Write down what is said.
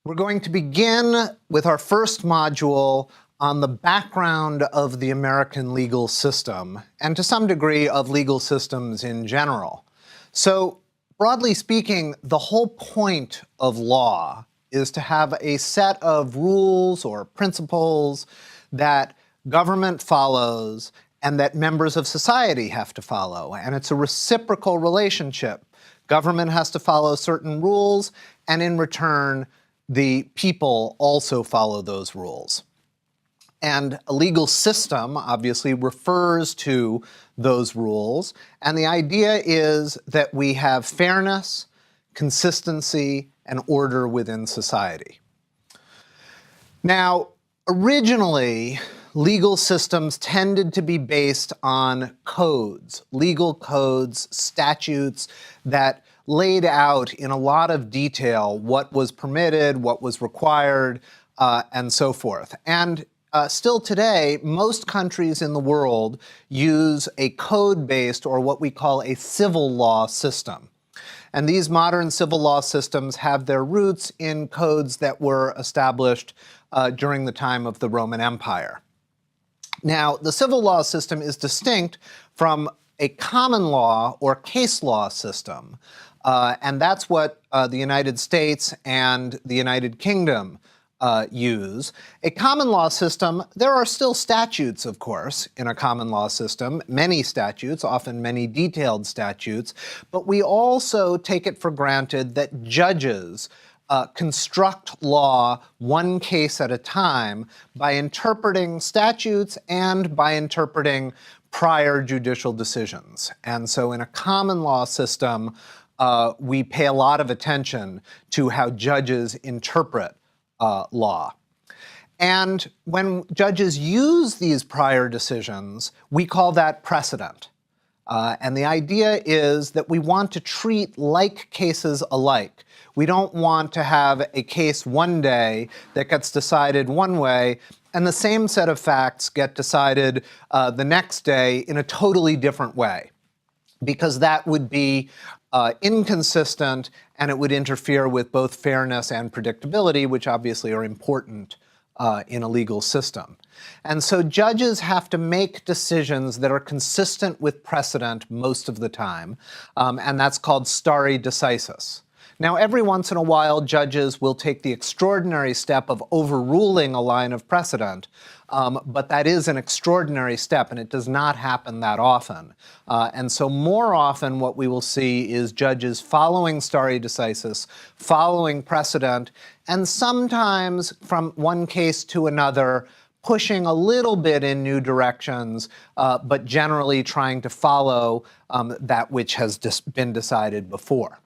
We're going to begin with our first module on the background of the American legal system, and to some degree of legal systems in general. So, broadly speaking, the whole point of law is to have a set of rules or principles that government follows and that members of society have to follow. And it's a reciprocal relationship. Government has to follow certain rules, and in return, the people also follow those rules. And a legal system obviously refers to those rules. And the idea is that we have fairness, consistency, and order within society. Now, originally, legal systems tended to be based on codes, legal codes, statutes that laid out in a lot of detail what was permitted, what was required, and so forth. And still today, most countries in the world use a code-based, or what we call a civil law system. And these modern civil law systems have their roots in codes that were established during the time of the Roman Empire. Now, the civil law system is distinct from a common law or case law system. And that's what the United States and the United Kingdom use. A common law system, there are still statutes, of course, in a common law system, many statutes, often many detailed statutes, but we also take it for granted that judges construct law one case at a time by interpreting statutes and by interpreting prior judicial decisions. And so in a common law system, we pay a lot of attention to how judges interpret law. And when judges use these prior decisions, we call that precedent. And the idea is that we want to treat like cases alike. We don't want to have a case one day that gets decided one way and the same set of facts get decided the next day in a totally different way, because that would be inconsistent and it would interfere with both fairness and predictability, which obviously are important in a legal system. And so judges have to make decisions that are consistent with precedent most of the time, and that's called stare decisis. Now, every once in a while, judges will take the extraordinary step of overruling a line of precedent, but that is an extraordinary step, and it does not happen that often. And so more often what we will see is judges following stare decisis, following precedent, and sometimes from one case to another, pushing a little bit in new directions, but generally trying to follow that which has been decided before.